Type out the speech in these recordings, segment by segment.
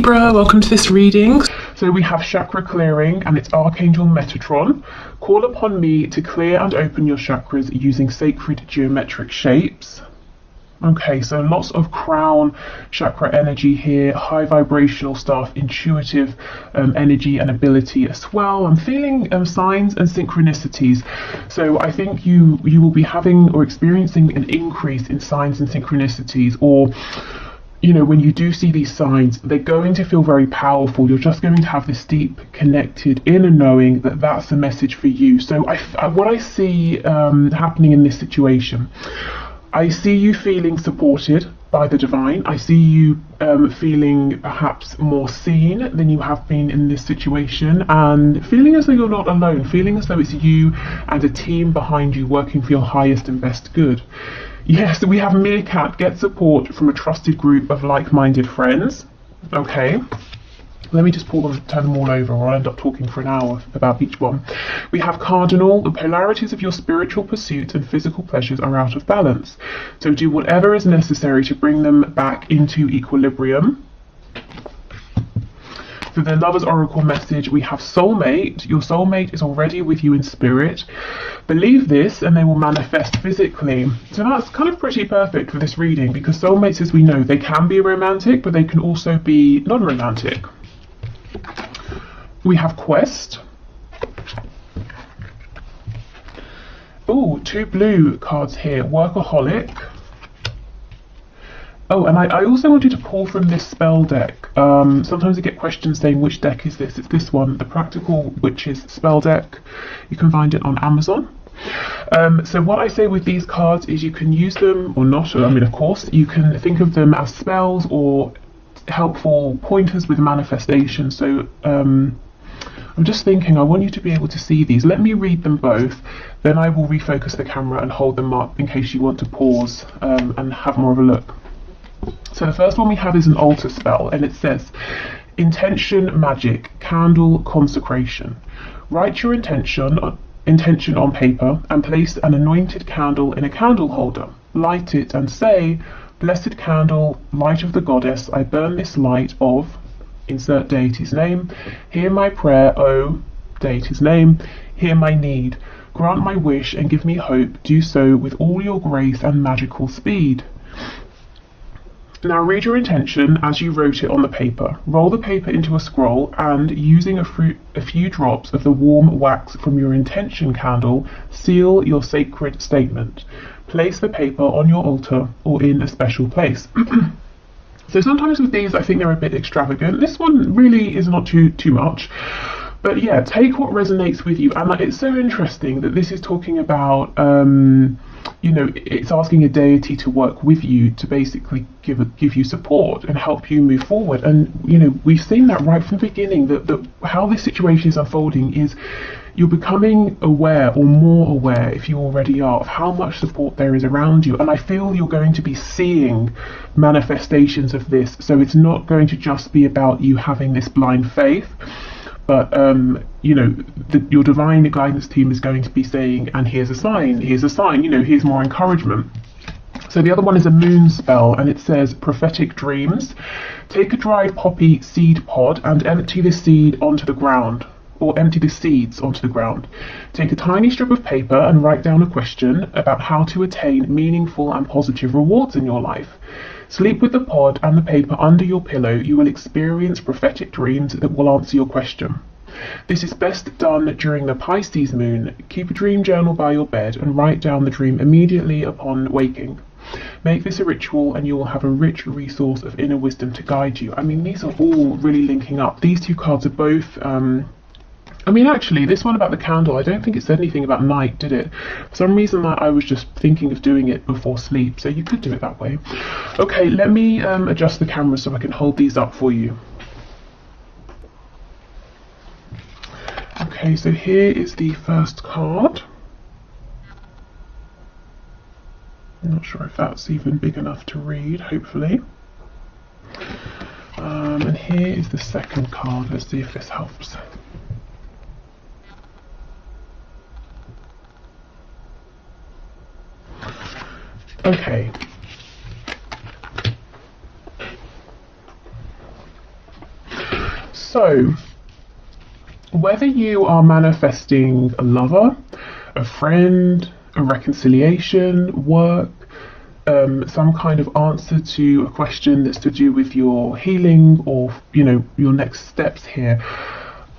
Libra, welcome to this reading. So we have chakra clearing and it's Archangel Metatron. Call upon me to clear and open your chakras using sacred geometric shapes. Okay, so lots of crown chakra energy here, high vibrational stuff, intuitive energy and ability as well. I'm feeling signs and synchronicities. So I think you will be having or experiencing an increase in signs and synchronicities, or you know, when you do see these signs, they're going to feel very powerful. You're just going to have this deep connected inner knowing that that's the message for you. So what I see happening in this situation, I see you feeling supported by the divine. I see you feeling perhaps more seen than you have been in this situation, and feeling as though you're not alone, feeling as though it's you and a team behind you working for your highest and best good. Yes, we have Meerkat, get support from a trusted group of like-minded friends. Okay, let me just pull them, turn them all over, or I'll end up talking for an hour about each one. We have Cardinal, the polarities of your spiritual pursuits and physical pleasures are out of balance. So do whatever is necessary to bring them back into equilibrium. For the Lover's Oracle message, we have Soulmate. Your soulmate is already with you in spirit. Believe this and they will manifest physically. So that's kind of pretty perfect for this reading, because soulmates, as we know, they can be romantic, but they can also be non-romantic. We have Quest. Oh, 2 blue cards here. Workaholic. Oh, and I also wanted to pull from this spell deck. Sometimes I get questions saying, which deck is this? It's this one, the Practical Witches spell deck. You can find it on Amazon. So what I say with these cards is you can use them or not. I mean, of course, you can think of them as spells or helpful pointers with manifestation. So I'm just thinking, I want you to be able to see these. Let me read them both, then I will refocus the camera and hold them up in case you want to pause and have more of a look. So the first one we have is an altar spell, and it says, Intention Magic, Candle Consecration. Write your intention on paper and place an anointed candle in a candle holder. Light it and say, Blessed candle, light of the goddess, I burn this light of, insert deity's name, hear my prayer, O deity's name, hear my need, grant my wish and give me hope, do so with all your grace and magical speed. Now read your intention as you wrote it on the paper. Roll the paper into a scroll and, using a few drops of the warm wax from your intention candle, seal your sacred statement. Place the paper on your altar or in a special place. So sometimes with these I think they're a bit extravagant. This one really is not too much. But yeah, take what resonates with you. And it's so interesting that this is talking about you know, it's asking a deity to work with you to basically give you support and help you move forward. And you know, we've seen that right from the beginning, that how this situation is unfolding is you're becoming aware, or more aware if you already are, of how much support there is around you. And I feel you're going to be seeing manifestations of this, so it's not going to just be about you having this blind faith, but you know, your divine guidance team is going to be saying, and here's a sign, you know, here's more encouragement. So the other one is a moon spell, and it says prophetic dreams. Take a dried poppy seed pod and empty the seed onto the ground, or empty the seeds onto the ground. Take a tiny strip of paper and write down a question about how to attain meaningful and positive rewards in your life. Sleep with the pod and the paper under your pillow. You will experience prophetic dreams that will answer your question. This is best done during the Pisces moon. Keep a dream journal by your bed and write down the dream immediately upon waking. Make this a ritual and you will have a rich resource of inner wisdom to guide you. I mean, these are all really linking up. These two cards are both I mean, actually, this one about the candle, I don't think it said anything about night, did it? For some reason I was just thinking of doing it before sleep, so you could do it that way. Okay, let me adjust the camera so I can hold these up for you. Okay, so here is the first card. I'm not sure if that's even big enough to read, hopefully. And here is the second card. Let's see if this helps. Okay. So, whether you are manifesting a lover, a friend, a reconciliation, work, some kind of answer to a question that's to do with your healing or, your next steps here,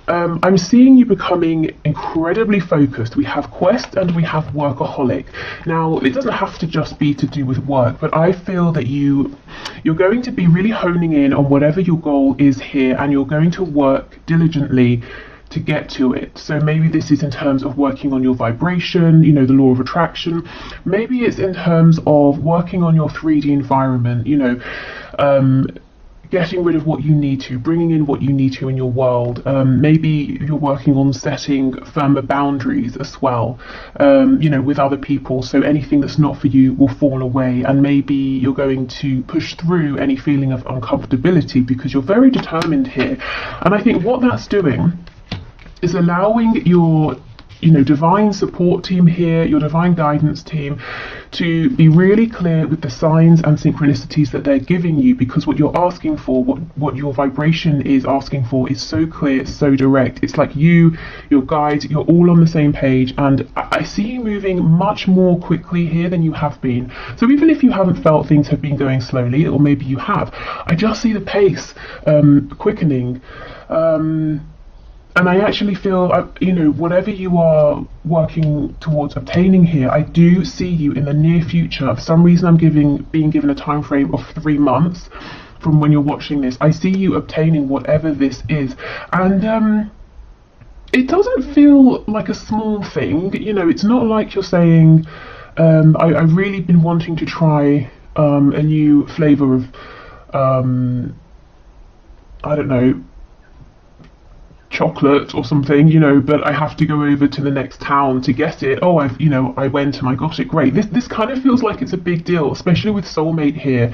I'm seeing you becoming incredibly focused. We have quest and we have workaholic. Now, it doesn't have to just be to do with work, but I feel that you're going to be really honing in on whatever your goal is here, and you're going to work diligently to get to it. So maybe this is in terms of working on your vibration, the law of attraction. Maybe it's in terms of working on your 3D environment, getting rid of what you need to, bringing in what you need to in your world. Maybe you're working on setting firmer boundaries as well, with other people, so anything that's not for you will fall away, and maybe you're going to push through any feeling of uncomfortability because you're very determined here. And I think what that's doing is allowing your divine support team here, your divine guidance team, to be really clear with the signs and synchronicities that they're giving you, because what you're asking for, what your vibration is asking for, is so clear, so direct. It's like your guides, you're all on the same page, and I see you moving much more quickly here than you have been. So even if you haven't felt things have been going slowly, or maybe you have, I just see the pace quickening. And I actually feel, whatever you are working towards obtaining here, I do see you in the near future. For some reason, I'm being given a time frame of 3 months from when you're watching this. I see you obtaining whatever this is. And it doesn't feel like a small thing. It's not like you're saying, I've really been wanting to try a new flavour of, I don't know, chocolate or something, but I have to go over to the next town to get it. Oh, I went and I got it. Great. This kind of feels like it's a big deal, especially with soulmate here.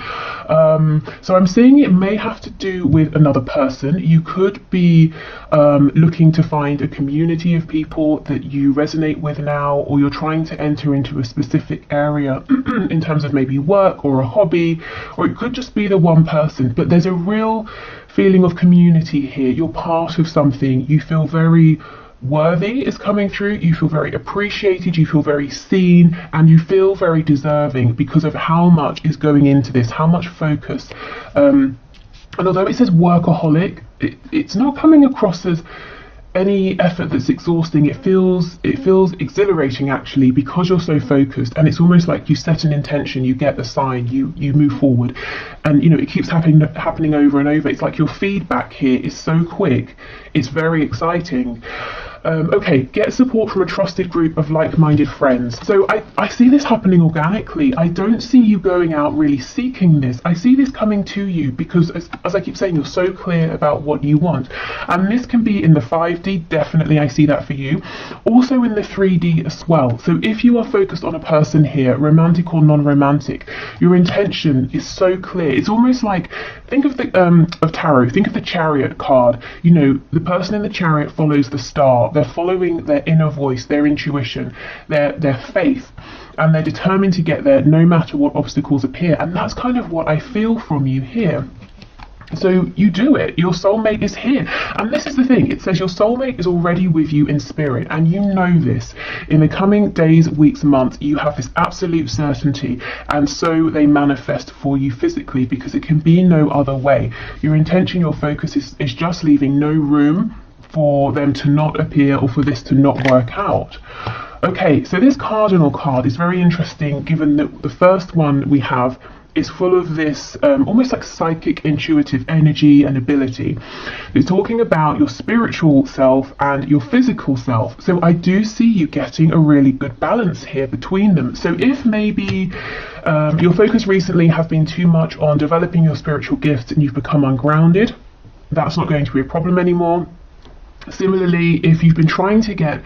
So I'm saying it may have to do with another person. You could be looking to find a community of people that you resonate with now, or you're trying to enter into a specific area in terms of maybe work or a hobby, or it could just be the one person, but there's a real feeling of community here. You're part of something. You feel very worthy is coming through. You feel very appreciated. You feel very seen, and you feel very deserving because of how much is going into this, how much focus. And although it says workaholic, it's not coming across as any effort that's exhausting. It feels exhilarating actually, because you're so focused, and it's almost like you set an intention, you get the sign, you move forward, and it keeps happening over and over. It's like your feedback here is so quick, it's very exciting. Okay, get support from a trusted group of like-minded friends. So I see this happening organically. I don't see you going out really seeking this. I see this coming to you because, as I keep saying, you're so clear about what you want. And this can be in the 5D, definitely I see that for you. Also in the 3D as well. So if you are focused on a person here, romantic or non-romantic, your intention is so clear. It's almost like, think of of tarot, think of the Chariot card. The person in the Chariot follows the star. They're following their inner voice, their intuition, their faith, and they're determined to get there no matter what obstacles appear. And that's kind of what I feel from you here. So you do it. Your soulmate is here. And this is the thing. It says your soulmate is already with you in spirit. And you know this. In the coming days, weeks, months, you have this absolute certainty. And so they manifest for you physically, because it can be no other way. Your intention, your focus is just leaving no room for them to not appear or for this to not work out. Okay, so this cardinal card is very interesting, given that the first one we have is full of this almost like psychic intuitive energy and ability. It's talking about your spiritual self and your physical self. So I do see you getting a really good balance here between them. So if maybe your focus recently has been too much on developing your spiritual gifts and you've become ungrounded, that's not going to be a problem anymore. Similarly, if you've been trying to get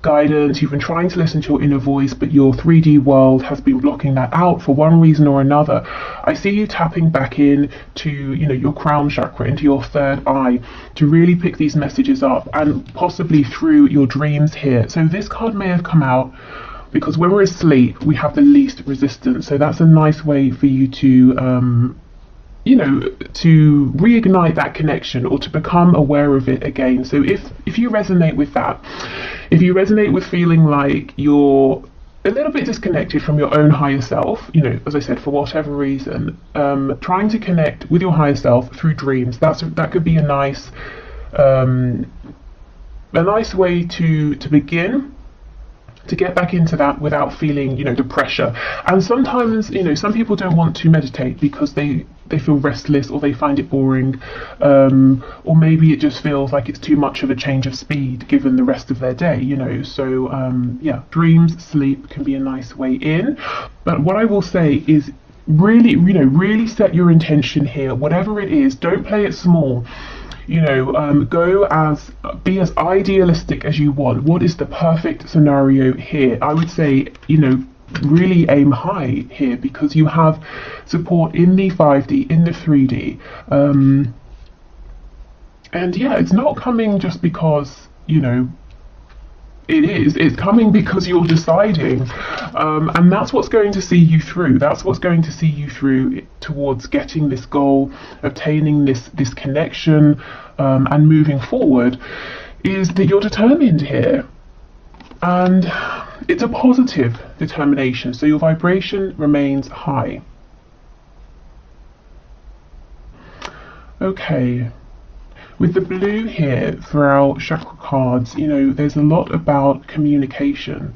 guidance, you've been trying to listen to your inner voice, but your 3D world has been blocking that out for one reason or another, I see you tapping back in to your crown chakra, into your third eye, to really pick these messages up, and possibly through your dreams here. So this card may have come out because when we're asleep we have the least resistance, so that's a nice way for you to you know, to reignite that connection or to become aware of it again. So if you resonate with that, if you resonate with feeling like you're a little bit disconnected from your own higher self, you know, as I said, for whatever reason, trying to connect with your higher self through dreams, that could be a nice way to begin to get back into that without feeling, you know, the pressure. And sometimes, you know, some people don't want to meditate because they feel restless, or they find it boring, or maybe it just feels like it's too much of a change of speed given the rest of their day, you know. So yeah, dreams, sleep can be a nice way in. But what I will say is, really, you know, really set your intention here, whatever it is. Don't play it small. You know, be as idealistic as you want. What is the perfect scenario here? I would say, you know, really aim high here, because you have support in the 5D, in the 3D. And yeah, it's not coming just because, you know, it's coming because you're deciding, and that's what's going to see you through. That's what's going to see you through towards getting this goal, obtaining this connection, and moving forward, is that you're determined here, and it's a positive determination, so your vibration remains high. Okay. With the blue here for our chakra cards, you know, there's a lot about communication,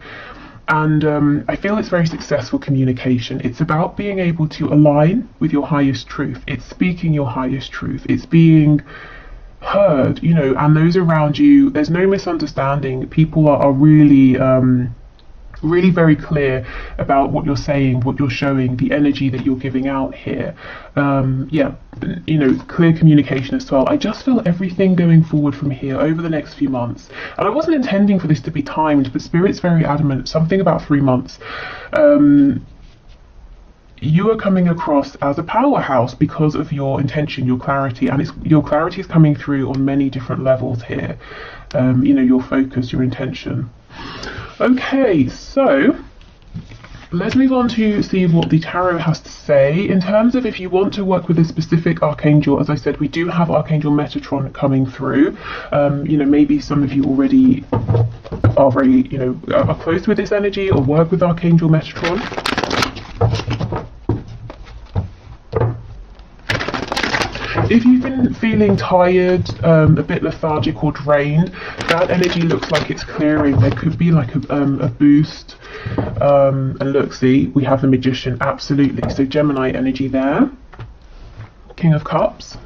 and I feel it's very successful communication. It's about being able to align with your highest truth. It's speaking your highest truth. It's being heard, you know, and those around you, there's no misunderstanding. People are really really very clear about what you're saying, what you're showing, the energy that you're giving out here. Yeah, you know, clear communication as well. I just feel everything going forward from here over the next few months, and I wasn't intending for this to be timed, but Spirit's very adamant, something about 3 months. You are coming across as a powerhouse because of your intention, your clarity, and your clarity is coming through on many different levels here. You know, your focus, your intention. Okay, so let's move on to see what the tarot has to say. In terms of if you want to work with a specific archangel, as I said, we do have Archangel Metatron coming through. You know, maybe some of you already are very, you know, are close with this energy or work with Archangel Metatron. If you've been feeling tired, a bit lethargic or drained, that energy looks like it's clearing. There could be like a boost. And look, see, we have the Magician, absolutely. So Gemini energy there. King of Cups.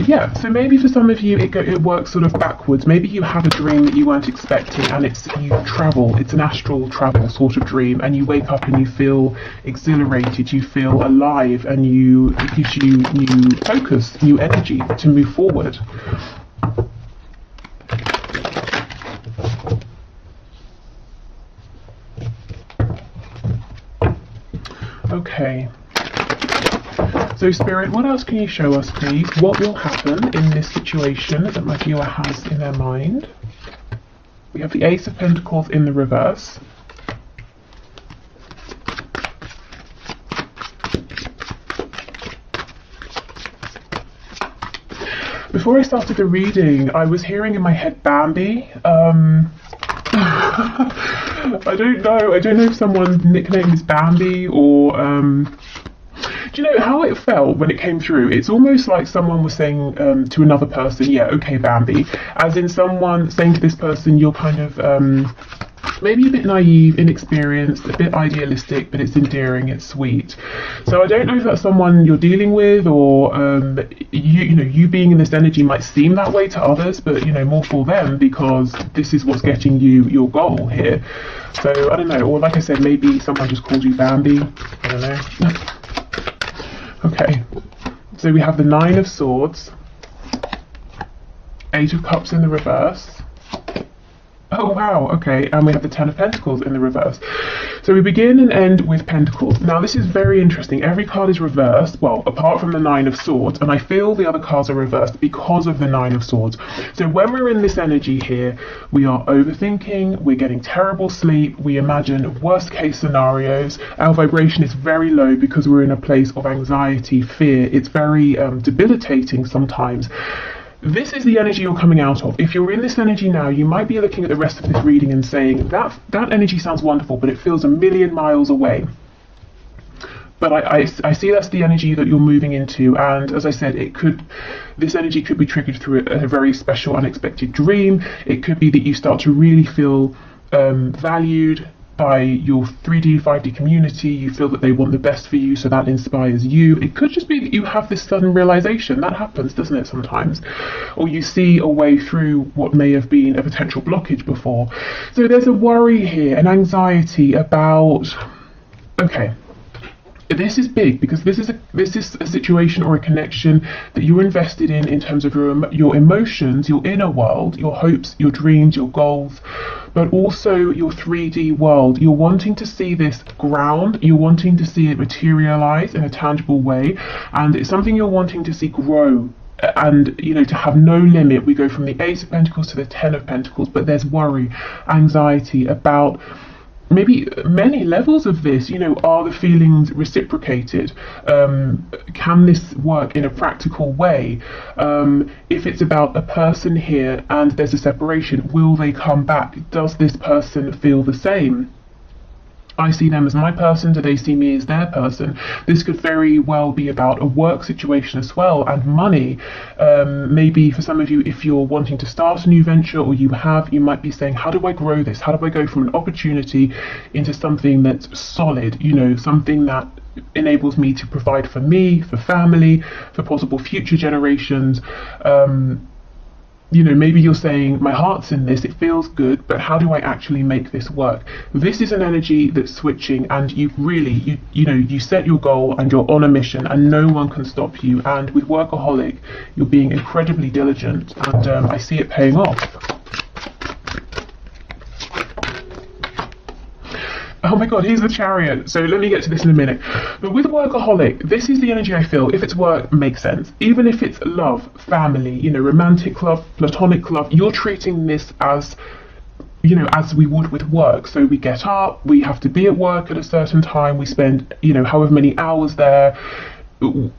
Yeah, so maybe for some of you it works sort of backwards. Maybe you have a dream that you weren't expecting, and you travel. It's an astral travel sort of dream, and you wake up and you feel exhilarated, you feel alive, and it gives you new focus, new energy to move forward. Okay. So Spirit, what else can you show us, please? What will happen in this situation that my viewer has in their mind? We have the Ace of Pentacles in the reverse. Before I started the reading, I was hearing in my head Bambi. I don't know if someone's nickname is Bambi or do you know how it felt when it came through? It's almost like someone was saying to another person, yeah, okay, Bambi. As in someone saying to this person, you're kind of maybe a bit naive, inexperienced, a bit idealistic, but it's endearing, it's sweet. So I don't know if that's someone you're dealing with, or you being in this energy might seem that way to others, but you know, more for them, because this is what's getting you your goal here. So I don't know, or like I said, maybe someone just called you Bambi. I don't know. Okay, so we have the Nine of Swords, Eight of Cups in the reverse, Oh wow, okay, and we have the Ten of Pentacles in the reverse. So we begin and end with Pentacles. Now this is very interesting. Every card is reversed, well, apart from the Nine of Swords, and I feel the other cards are reversed because of the Nine of Swords. So when we're in this energy here, we are overthinking, we're getting terrible sleep, we imagine worst case scenarios, our vibration is very low because we're in a place of anxiety, fear. It's very debilitating sometimes. This is the energy you're coming out of. If you're in this energy now, you might be looking at the rest of this reading and saying, that energy sounds wonderful, but it feels a million miles away. But I see that's the energy that you're moving into, and as I said, this energy could be triggered through a very special, unexpected dream. It could be that you start to really feel valued by your 3D, 5D community. You feel that they want the best for you, so that inspires you. It could just be that you have this sudden realization. That happens, doesn't it, sometimes? Or you see a way through what may have been a potential blockage before. So there's a worry here, an anxiety about, okay, this is big because this is a situation or a connection that you're invested in terms of your emotions, your inner world, your hopes, your dreams, your goals, but also your 3D world. You're wanting to see this ground, you're wanting to see it materialize in a tangible way, and it's something you're wanting to see grow. And, you know, to have no limit. We go from the Ace of Pentacles to the Ten of Pentacles, but there's worry, anxiety about maybe many levels of this. You know, are the feelings reciprocated? Can this work in a practical way? If it's about a person here and there's a separation, will they come back? Does this person feel the same? I see them as my person, do they see me as their person? This could very well be about a work situation as well, and money. Maybe for some of you, if you're wanting to start a new venture, or you might be saying, how do I grow this? How do I go from an opportunity into something that's solid, you know, something that enables me to provide for me, for family, for possible future generations. You know, maybe you're saying, my heart's in this, it feels good, but how do I actually make this work? This is an energy that's switching, and you really, you set your goal and you're on a mission and no one can stop you. And with Workaholic, you're being incredibly diligent, and I see it paying off. Oh my god, here's the Chariot. So let me get to this in a minute. But with Workaholic, this is the energy I feel. If it's work, makes sense. Even if it's love, family, you know, romantic love, platonic love, you're treating this as, you know, as we would with work. So we get up, we have to be at work at a certain time, we spend, you know, however many hours there.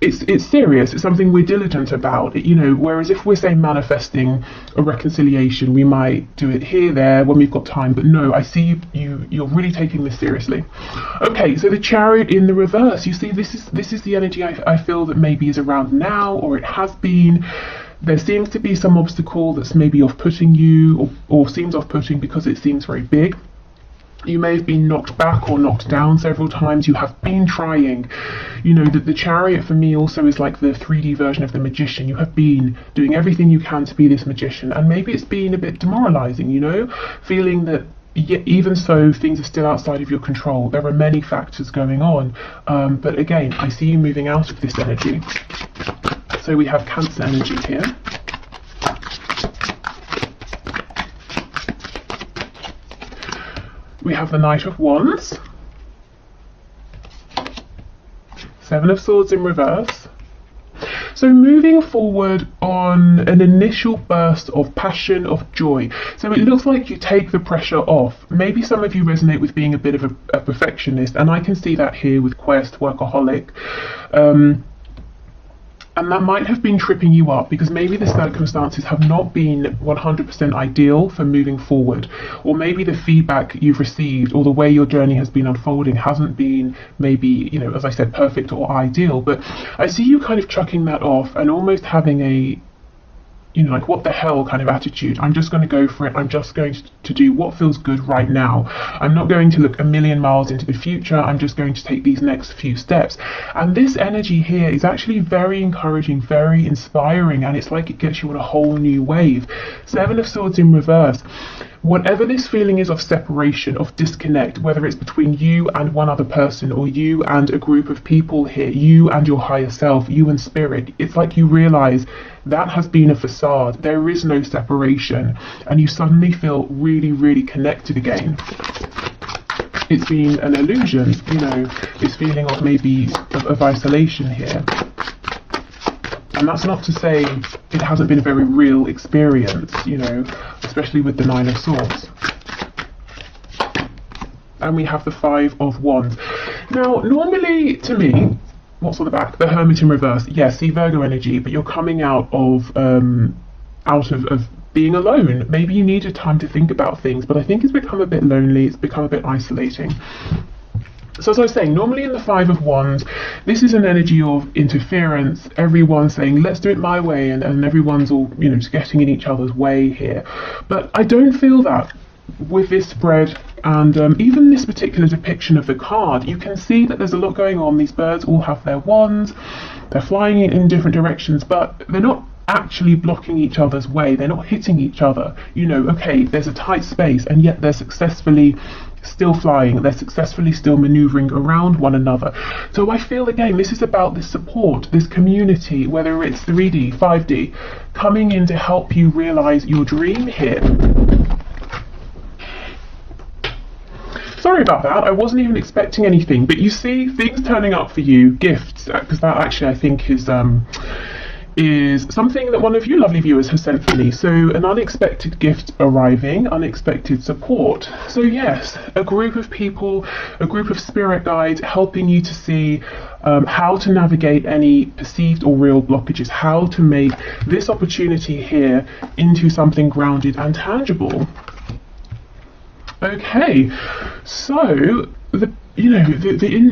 It's serious, it's something we're diligent about, you know, whereas if we're, say, manifesting a reconciliation, we might do it here, there, when we've got time, but no, I see you're really taking this seriously. Okay, so the Chariot in the reverse, you see, this is the energy I feel that maybe is around now, or it has been. There seems to be some obstacle that's maybe off-putting you, or seems off-putting because it seems very big. You may have been knocked back or knocked down several times. You have been trying. You know, the Chariot for me also is like the 3D version of the Magician. You have been doing everything you can to be this magician, and maybe it's been a bit demoralizing, you know, feeling that even so things are still outside of your control. There are many factors going on, but again, I see you moving out of this energy. So we have Cancer energy here. We have the Knight of Wands, Seven of Swords in reverse. So moving forward on an initial burst of passion, of joy. So it looks like you take the pressure off. Maybe some of you resonate with being a bit of a perfectionist, and I can see that here with Quest, Workaholic. And that might have been tripping you up because maybe the circumstances have not been 100% ideal for moving forward, or maybe the feedback you've received or the way your journey has been unfolding hasn't been maybe, you know, as I said, perfect or ideal. But I see you kind of chucking that off and almost having a, you know, like, what the hell kind of attitude. I'm just going to go for it. I'm just going to do what feels good right now. I'm not going to look a million miles into the future. I'm just going to take these next few steps. And this energy here is actually very encouraging, very inspiring, and it's like it gets you on a whole new wave. Seven of Swords in reverse. whatever this feeling is of separation, of disconnect, whether it's between you and one other person, or you and a group of people here, you and your higher self, you and spirit, it's like you realize that has been a facade. There is no separation, and you suddenly feel really, really connected again. It's been an illusion, you know, this feeling of maybe of isolation here. And that's not to say it hasn't been a very real experience, you know, especially with the Nine of Swords. And we have the Five of Wands. Now, normally, to me, what's on the back? The Hermit in reverse. Yes, see Virgo energy, but you're coming out of being alone. Maybe you needed time to think about things, but I think it's become a bit lonely, it's become a bit isolating. So as I was saying, normally in the Five of Wands, this is an energy of interference, everyone saying, let's do it my way, and everyone's all, you know, just getting in each other's way here. But I don't feel that with this spread, and even this particular depiction of the card, you can see that there's a lot going on. These birds all have their wands, they're flying in different directions, but they're not actually blocking each other's way, they're not hitting each other. You know, okay, there's a tight space, and yet they're successfully still flying, they're successfully still maneuvering around one another. So I feel, again, this is about this support, this community, whether it's 3D, 5D, coming in to help you realize your dream here. Sorry about that, I wasn't even expecting anything, but you see things turning up for you, gifts, because that actually I think is something that one of you lovely viewers has sent for me. So an unexpected gift arriving, unexpected support. So yes, a group of people, a group of spirit guides helping you to see how to navigate any perceived or real blockages, how to make this opportunity here into something grounded and tangible. Okay, so the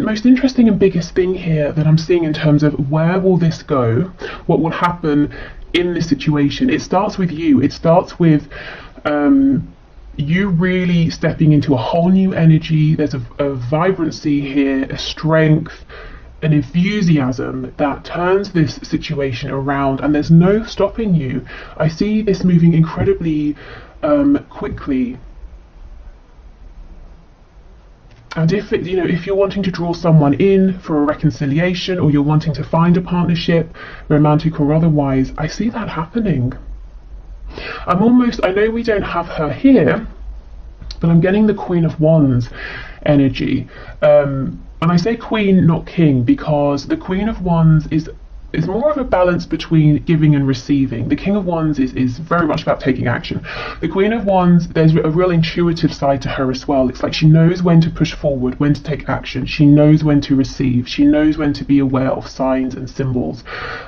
most interesting and biggest thing here that I'm seeing in terms of where will this go, what will happen in this situation, it starts with you. It starts with you really stepping into a whole new energy. There's a vibrancy here, a strength, an enthusiasm that turns this situation around, and there's no stopping you. I see this moving incredibly quickly. And if you're wanting to draw someone in for a reconciliation, or you're wanting to find a partnership, romantic or otherwise, I see that happening. I know we don't have her here, but I'm getting the Queen of Wands energy. And I say queen, not king, because the Queen of Wands is more of a balance between giving and receiving. The King of Wands is very much about taking action. The Queen of Wands, there's a real intuitive side to her as well. It's like she knows when to push forward, when to take action. She knows when to receive. She knows when to be aware of signs and symbols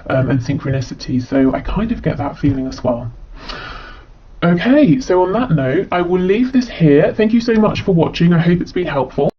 and synchronicity. So I kind of get that feeling as well. Okay, so on that note, I will leave this here. Thank you so much for watching. I hope it's been helpful.